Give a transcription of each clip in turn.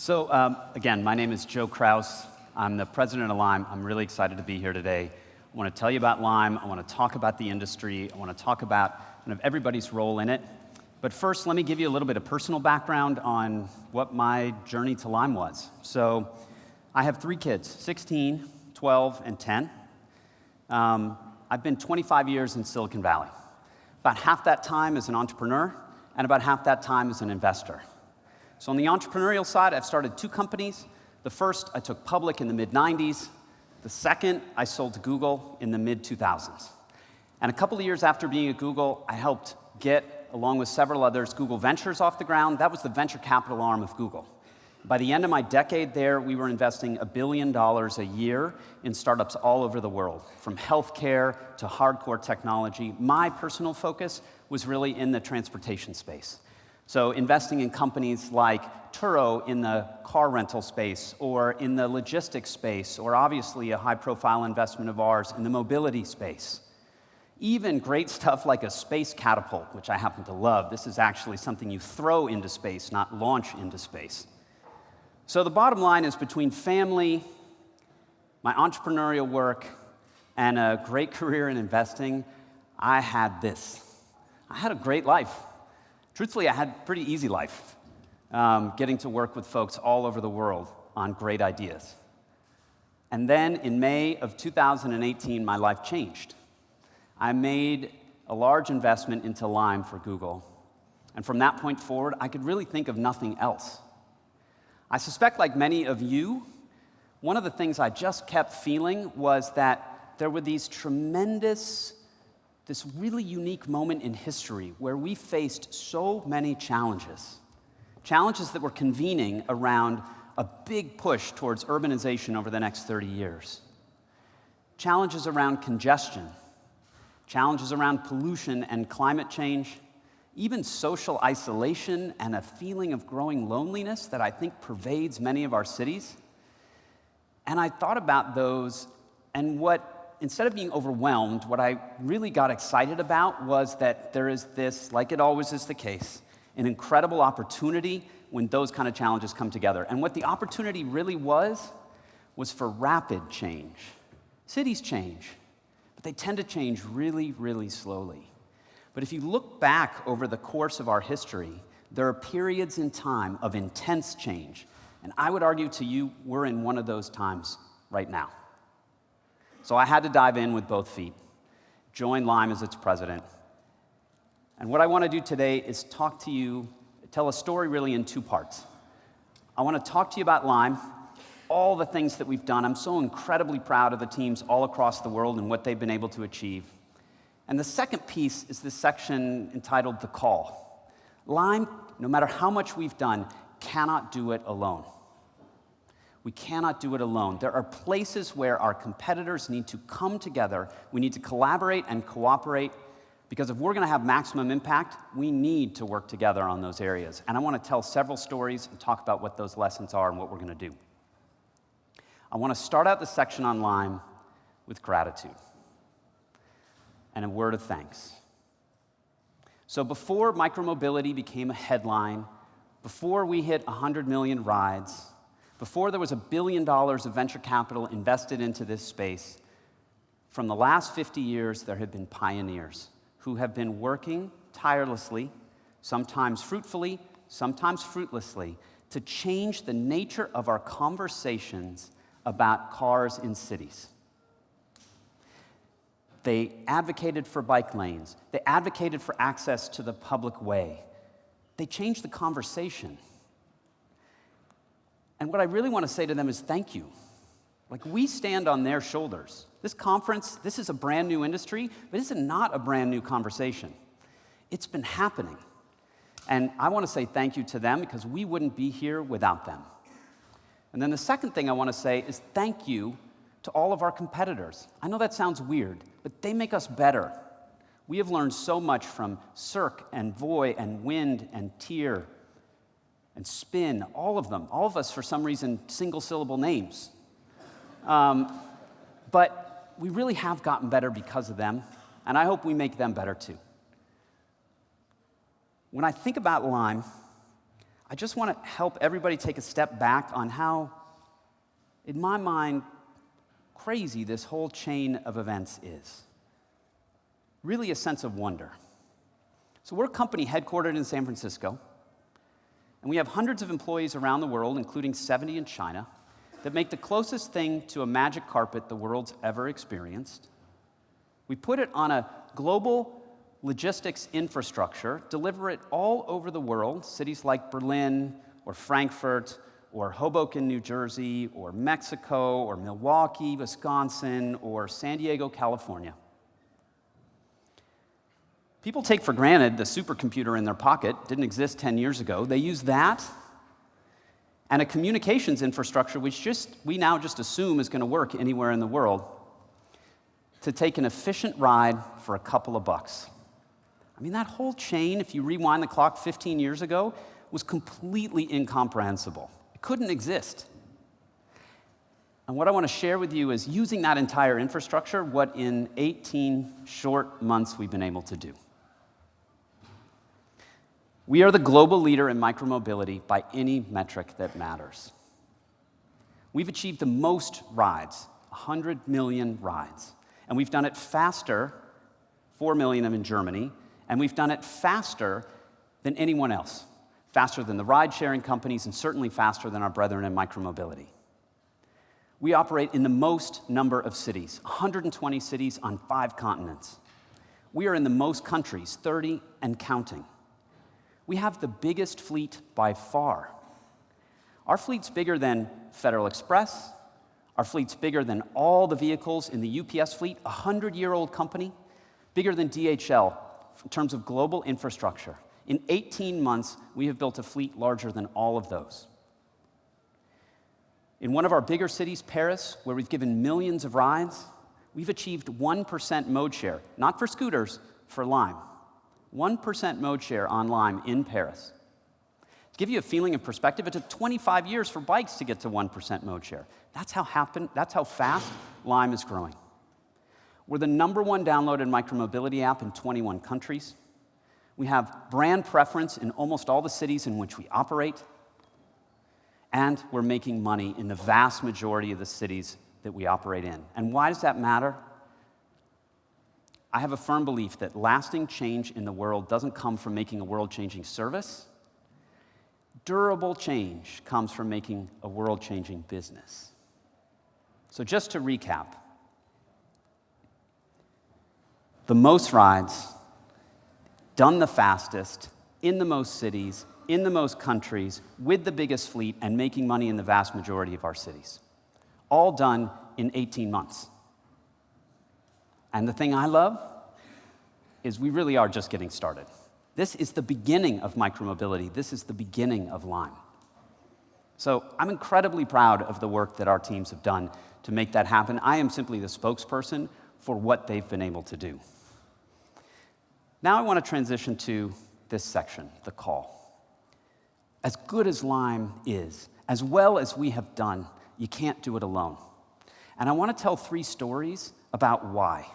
Again, my name is Joe Kraus. I'm the president of Lime. I'm really excited to be here today. I want to tell you about Lime. I want to talk about the industry. I want to talk about everybody's role in it. But first, let me give you a little bit of personal background on what my journey to Lime was. So I have 3 kids, 16, 12, and 10. I've been 25 years in Silicon Valley. About half that time as an entrepreneur, and about half that time as an investor. So on the entrepreneurial side, I've started 2 companies. The first I took public in the mid-90s. The second I sold to Google in the mid-2000s. And a couple of years after being at Google, I helped get, along with several others, Google Ventures off the ground. That was the venture capital arm of Google. By the end of my decade there, we were investing $1 billion a year in startups all over the world, from healthcare to hardcore technology. My personal focus was really in the transportation space. So investing in companies like Turo in the car rental space, or in the logistics space, or obviously a high-profile investment of ours in the mobility space. Even great stuff like a space catapult, which I happen to love. This is actually something you throw into space, not launch into space. So the bottom line is, between family, my entrepreneurial work, and a great career in investing, I had this. I had a great life. Truthfully, I had a pretty easy life, getting to work with folks all over the world on great ideas. And then in May of 2018, my life changed. I made a large investment into Lime for Google. And from that point forward, I could really think of nothing else. I suspect, like many of you, one of the things I just kept feeling was that there were this really unique moment in history where we faced so many challenges. Challenges that were convening around a big push towards urbanization over the next 30 years. Challenges around congestion. Challenges around pollution and climate change. Even social isolation and a feeling of growing loneliness that I think pervades many of our cities. And I thought about those, and instead of being overwhelmed, what I really got excited about was that there is this, like it always is the case, an incredible opportunity when those kind of challenges come together. And what the opportunity really was for rapid change. Cities change, but they tend to change really, really slowly. But if you look back over the course of our history, there are periods in time of intense change. And I would argue to you, we're in one of those times right now. So I had to dive in with both feet, join Lime as its president. And what I want to do today is talk to you, tell a story really in 2 parts. I want to talk to you about Lime, all the things that we've done. I'm so incredibly proud of the teams all across the world and what they've been able to achieve. And the second piece is this section entitled The Call. Lime, no matter how much we've done, cannot do it alone. We cannot do it alone. There are places where our competitors need to come together. We need to collaborate and cooperate, because if we're going to have maximum impact, we need to work together on those areas. And I want to tell several stories and talk about what those lessons are and what we're going to do. I want to start out the section on Lime with gratitude and a word of thanks. So before micromobility became a headline, before we hit 100 million rides, before there was $1 billion of venture capital invested into this space, from the last 50 years, there have been pioneers who have been working tirelessly, sometimes fruitfully, sometimes fruitlessly, to change the nature of our conversations about cars in cities. They advocated for bike lanes. They advocated for access to the public way. They changed the conversation. And what I really want to say to them is thank you. Like, we stand on their shoulders. This conference, this is a brand new industry, but this is not a brand new conversation. It's been happening. And I want to say thank you to them, because we wouldn't be here without them. And then the second thing I want to say is thank you to all of our competitors. I know that sounds weird, but they make us better. We have learned so much from Cirque and Voy and Wind and Tier and Spin, all of them. All of us, for some reason, single-syllable names. But we really have gotten better because of them, and I hope we make them better too. When I think about Lime, I just want to help everybody take a step back on how, in my mind, crazy this whole chain of events is. Really a sense of wonder. So we're a company headquartered in San Francisco, and we have hundreds of employees around the world, including 70 in China, that make the closest thing to a magic carpet the world's ever experienced. We put it on a global logistics infrastructure, deliver it all over the world, cities like Berlin or Frankfurt or Hoboken, New Jersey, or Mexico, or Milwaukee, Wisconsin, or San Diego, California. People take for granted the supercomputer in their pocket didn't exist 10 years ago. They use that and a communications infrastructure, which we now just assume is going to work anywhere in the world, to take an efficient ride for a couple of bucks. I mean, that whole chain, if you rewind the clock 15 years ago, was completely incomprehensible. It couldn't exist. And what I want to share with you is using that entire infrastructure, what in 18 short months we've been able to do. We are the global leader in micromobility by any metric that matters. We've achieved the most rides, 100 million rides. And we've done it faster, 4 million of them in Germany, and we've done it faster than anyone else. Faster than the ride-sharing companies, and certainly faster than our brethren in micromobility. We operate in the most number of cities, 120 cities on 5 continents. We are in the most countries, 30 and counting. We have the biggest fleet by far. Our fleet's bigger than Federal Express. Our fleet's bigger than all the vehicles in the UPS fleet, a 100-year-old company, bigger than DHL in terms of global infrastructure. In 18 months, we have built a fleet larger than all of those. In one of our bigger cities, Paris, where we've given millions of rides, we've achieved 1% mode share, not for scooters, for Lime. 1% mode share on Lime in Paris. To give you a feeling of perspective, it took 25 years for bikes to get to 1% mode share. That's how fast Lime is growing. We're the #1 downloaded micromobility app in 21 countries. We have brand preference in almost all the cities in which we operate. And we're making money in the vast majority of the cities that we operate in. And why does that matter? I have a firm belief that lasting change in the world doesn't come from making a world-changing service. Durable change comes from making a world-changing business. So just to recap, the most rides, done the fastest, in the most cities, in the most countries, with the biggest fleet, and making money in the vast majority of our cities. All done in 18 months. And the thing I love is we really are just getting started. This is the beginning of micromobility. This is the beginning of Lime. So I'm incredibly proud of the work that our teams have done to make that happen. I am simply the spokesperson for what they've been able to do. Now I want to transition to this section, the call. As good as Lime is, as well as we have done, you can't do it alone. And I want to tell 3 stories about why.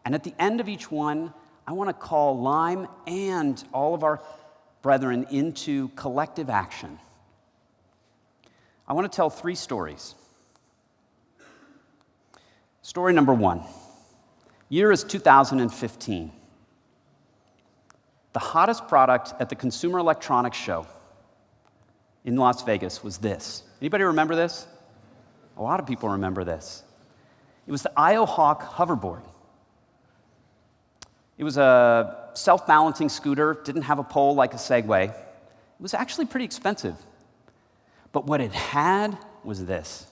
And at the end of each one, I want to call Lime and all of our brethren into collective action. I want to tell 3 stories. Story number 1. Year is 2015. The hottest product at the Consumer Electronics Show in Las Vegas was this. Anybody remember this? A lot of people remember this. It was the IO-Hawk hoverboard. It was a self-balancing scooter, didn't have a pole like a Segway. It was actually pretty expensive. But what it had was this.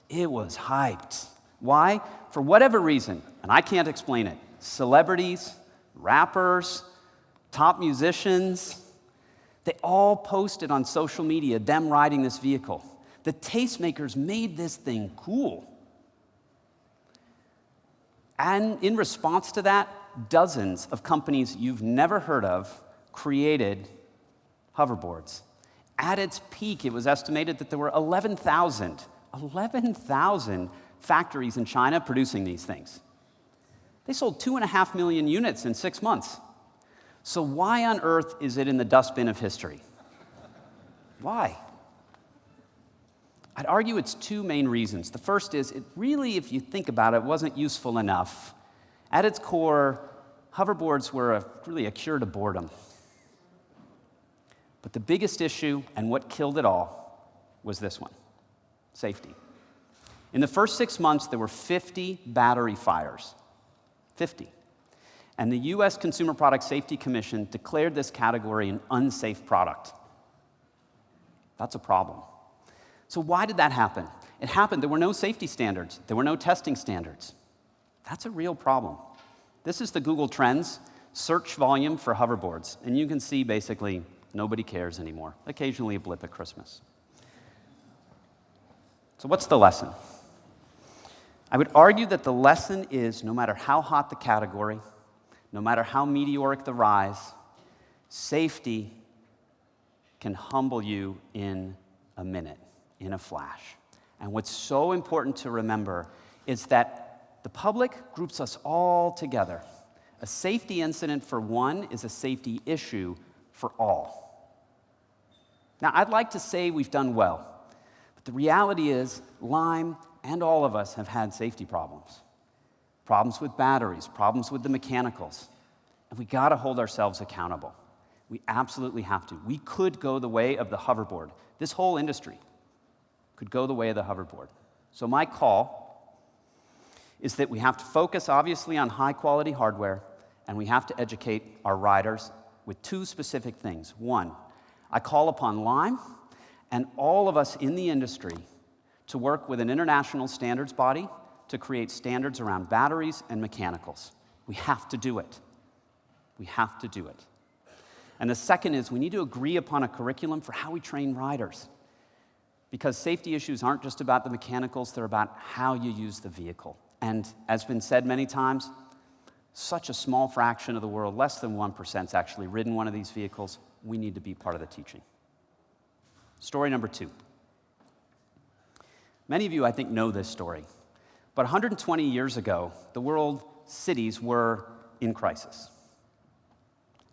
It was hyped. Why? For whatever reason, and I can't explain it, celebrities, rappers, top musicians, they all posted on social media them riding this vehicle. The tastemakers made this thing cool. And in response to that, dozens of companies you've never heard of created hoverboards. At its peak, it was estimated that there were 11,000 factories in China producing these things. They sold 2.5 million units in 6 months. So why on earth is it in the dustbin of history? Why? I'd argue it's two main reasons. The first is it really, if you think about it, wasn't useful enough. At its core, hoverboards were really a cure to boredom. But the biggest issue, and what killed it all, was this one: safety. In the first 6 months, there were 50 battery fires. 50. And the US Consumer Product Safety Commission declared this category an unsafe product. That's a problem. So why did that happen? It happened, there were no safety standards. There were no testing standards. That's a real problem. This is the Google Trends search volume for hoverboards. And you can see basically nobody cares anymore. Occasionally a blip at Christmas. So what's the lesson? I would argue that the lesson is no matter how hot the category, no matter how meteoric the rise, safety can humble you in a minute, in a flash. And what's so important to remember is that the public groups us all together. A safety incident for one is a safety issue for all. Now, I'd like to say we've done well, but the reality is Lime and all of us have had safety problems. Problems with batteries, problems with the mechanicals. And we gotta hold ourselves accountable. We absolutely have to. We could go the way of the hoverboard. This whole industry could go the way of the hoverboard. So my call is that we have to focus, obviously, on high-quality hardware, and we have to educate our riders with two specific things. One, I call upon Lime and all of us in the industry to work with an international standards body to create standards around batteries and mechanicals. We have to do it. We have to do it. And the second is we need to agree upon a curriculum for how we train riders. Because safety issues aren't just about the mechanicals, they're about how you use the vehicle. And as been said many times, such a small fraction of the world, less than 1%, has actually ridden one of these vehicles. We need to be part of the teaching. Story number 2. Many of you, I think, know this story. But 120 years ago, the world's cities were in crisis.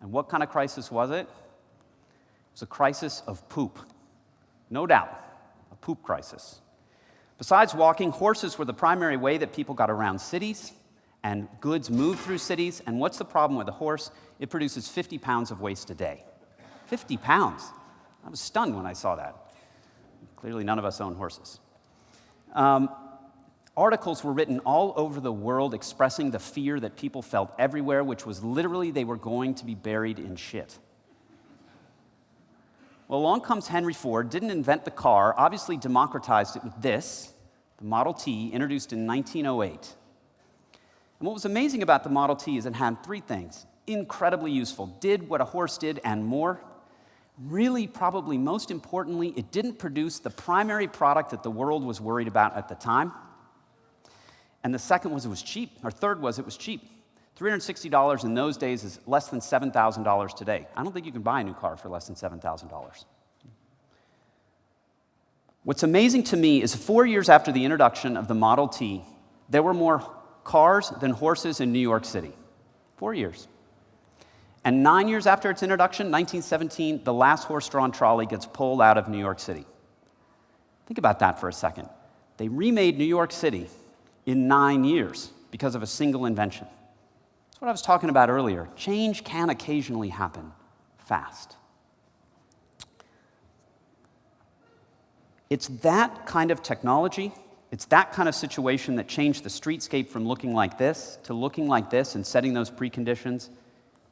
And what kind of crisis was it? It was a crisis of poop. No doubt, a poop crisis. Besides walking, horses were the primary way that people got around cities, and goods moved through cities. And what's the problem with a horse? It produces 50 pounds of waste a day. 50 pounds. I was stunned when I saw that. Clearly, none of us own horses. Articles were written all over the world expressing the fear that people felt everywhere, which was literally they were going to be buried in shit. Well, along comes Henry Ford, didn't invent the car, obviously democratized it with this, the Model T, introduced in 1908. And what was amazing about the Model T is it had 3 things. Incredibly useful, did what a horse did and more. Really, probably most importantly, it didn't produce the primary product that the world was worried about at the time. And the second was it was cheap, or third was it was cheap. $360 in those days is less than $7,000 today. I don't think you can buy a new car for less than $7,000. What's amazing to me is 4 years after the introduction of the Model T, there were more cars than horses in New York City. 4 years. And 9 years after its introduction, 1917, the last horse-drawn trolley gets pulled out of New York City. Think about that for a second. They remade New York City in 9 years because of a single invention. That's what I was talking about earlier. Change can occasionally happen fast. It's that kind of technology, it's that kind of situation that changed the streetscape from looking like this to looking like this and setting those preconditions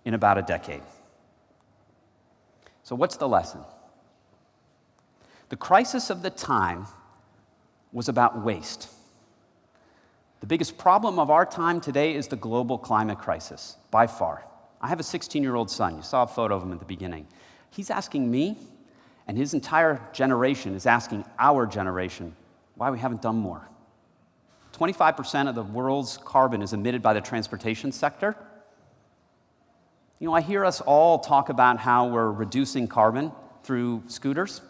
in about a decade. So what's the lesson? The crisis of the time was about waste. The biggest problem of our time today is the global climate crisis, by far. I have a 16-year-old son. You saw a photo of him at the beginning. He's asking me, and his entire generation is asking our generation why we haven't done more. 25% of the world's carbon is emitted by the transportation sector. You know, I hear us all talk about how we're reducing carbon through scooters.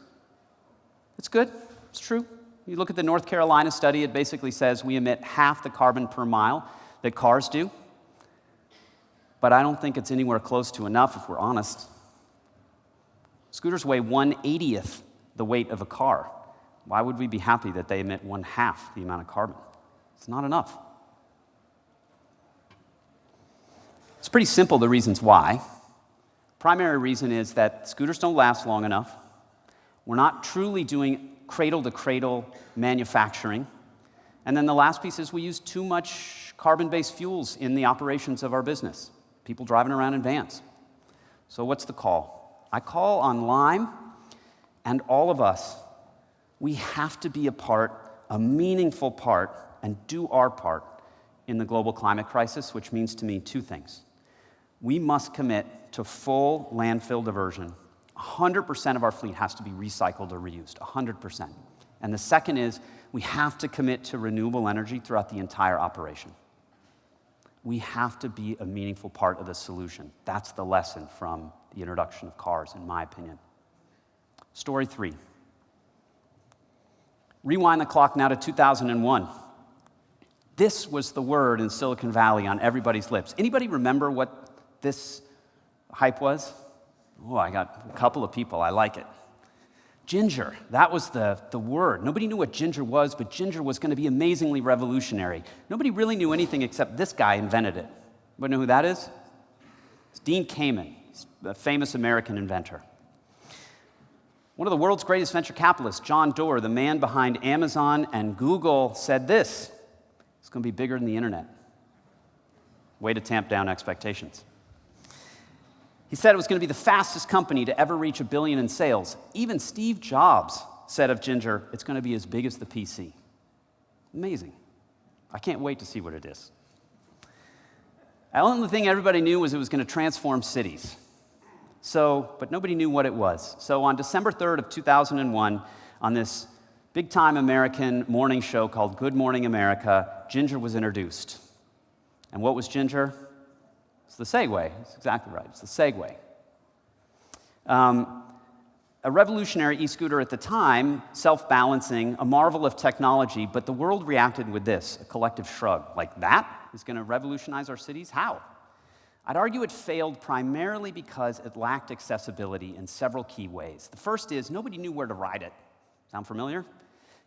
It's good. It's true. You look at the North Carolina study, it basically says we emit half the carbon per mile that cars do. But I don't think it's anywhere close to enough, if we're honest. Scooters weigh 1/80th the weight of a car. Why would we be happy that they emit 1/2 the amount of carbon? It's not enough. It's pretty simple, the reasons why. Primary reason is that scooters don't last long enough. We're not truly doing cradle-to-cradle manufacturing. And then the last piece is we use too much carbon-based fuels in the operations of our business. People driving around in vans. So what's the call? I call on Lime and all of us. We have to be a part, a meaningful part, and do our part in the global climate crisis, which means to me two things. We must commit to full landfill diversion. 100% of our fleet has to be recycled or reused, 100%. And the second is we have to commit to renewable energy throughout the entire operation. We have to be a meaningful part of the solution. That's the lesson from the introduction of cars, in my opinion. Story 3. Rewind the clock now to 2001. This was the word in Silicon Valley on everybody's lips. Anybody remember what this hype was? Oh, I got a couple of people. I like it. Ginger. That was the word. Nobody knew what ginger was, but ginger was going to be amazingly revolutionary. Nobody really knew anything except this guy invented it. Anybody know who that is? It's Dean Kamen. He's a famous American inventor. One of the world's greatest venture capitalists, John Doerr, the man behind Amazon and Google, said this: it's going to be bigger than the internet. Way to tamp down expectations. He said it was going to be the fastest company to ever reach $1 billion in sales. Even Steve Jobs said of Ginger, it's going to be as big as the PC. Amazing. I can't wait to see what it is. The only thing everybody knew was it was going to transform cities. But nobody knew what it was. So on December 3rd of 2001, on this big-time American morning show called Good Morning America, Ginger was introduced. And what was Ginger? It's the Segway. That's exactly right. It's the Segway. A revolutionary e-scooter at the time, self-balancing, a marvel of technology, but the world reacted with this, a collective shrug. Like, that is going to revolutionize our cities? How? I'd argue it failed primarily because it lacked accessibility in several key ways. The first is nobody knew where to ride it. Sound familiar?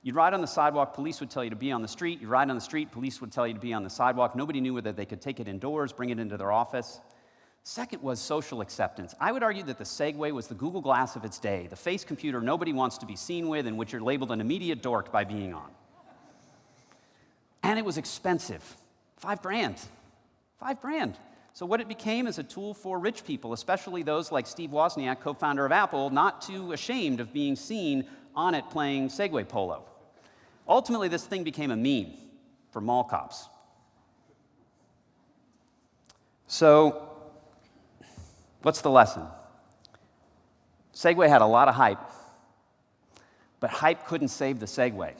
You'd ride on the sidewalk, police would tell you to be on the street. You'd ride on the street, police would tell you to be on the sidewalk. Nobody knew whether they could take it indoors, bring it into their office. Second was social acceptance. I would argue that the Segway was the Google Glass of its day, the face computer nobody wants to be seen with and which you're labeled an immediate dork by being on. And it was expensive. $5,000. $5,000. So what it became is a tool for rich people, especially those like Steve Wozniak, co-founder of Apple, not too ashamed of being seen on it playing Segway polo. Ultimately, this thing became a meme for mall cops. So, what's the lesson? Segway had a lot of hype, but hype couldn't save the Segway.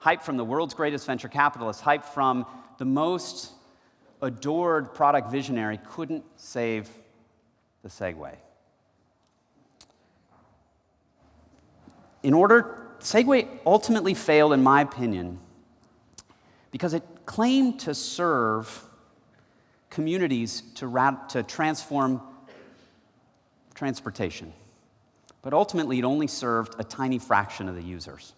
Hype from the world's greatest venture capitalists, hype from the most adored product visionary couldn't save the Segway. Segway ultimately failed, in my opinion, because it claimed to serve communities to transform transportation. But ultimately, it only served a tiny fraction of the users.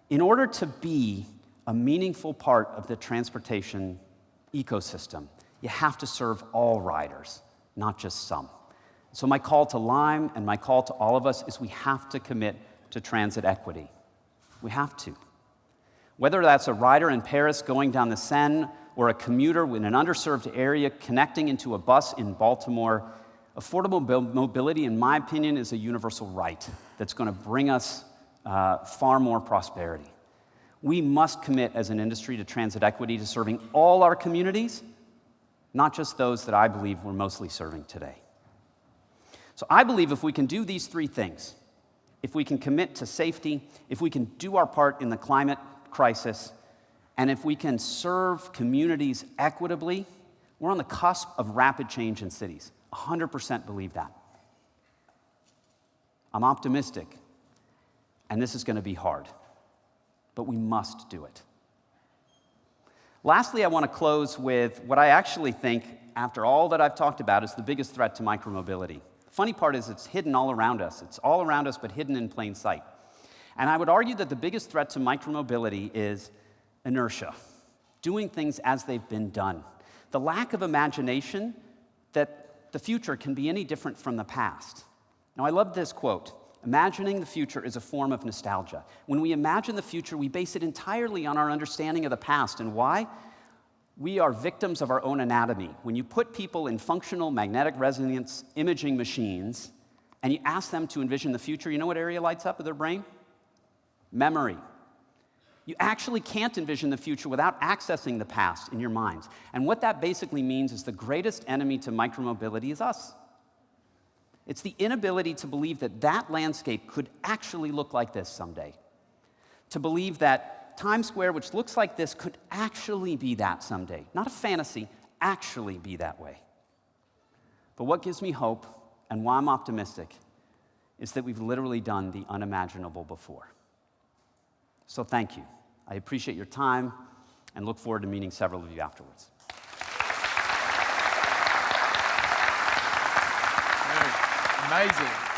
In order to be a meaningful part of the transportation ecosystem, you have to serve all riders, not just some. So my call to Lime and my call to all of us is we have to commit to transit equity. We have to. Whether that's a rider in Paris going down the Seine or a commuter in an underserved area connecting into a bus in Baltimore, affordable mobility, in my opinion, is a universal right that's going to bring us far more prosperity. We must commit as an industry to transit equity, to serving all our communities, not just those that I believe we're mostly serving today. So I believe if we can do these three things, if we can commit to safety, if we can do our part in the climate crisis, and if we can serve communities equitably, we're on the cusp of rapid change in cities. 100% believe that. I'm optimistic, and this is going to be hard, but we must do it. Lastly, I want to close with what I actually think, after all that I've talked about, is the biggest threat to micromobility. The funny part is it's hidden all around us. It's all around us, but hidden in plain sight. And I would argue that the biggest threat to micromobility is inertia, doing things as they've been done. The lack of imagination that the future can be any different from the past. Now, I love this quote. Imagining the future is a form of nostalgia. When we imagine the future, we base it entirely on our understanding of the past. And why? We are victims of our own anatomy. When you put people in functional magnetic resonance imaging machines and you ask them to envision the future, you know what area lights up in their brain? Memory. You actually can't envision the future without accessing the past in your minds. And what that basically means is the greatest enemy to micromobility is us. It's the inability to believe that that landscape could actually look like this someday. To believe that Times Square, which looks like this, could actually be that someday. Not a fantasy, actually be that way. But what gives me hope, and why I'm optimistic, is that we've literally done the unimaginable before. So thank you. I appreciate your time and look forward to meeting several of you afterwards. Amazing.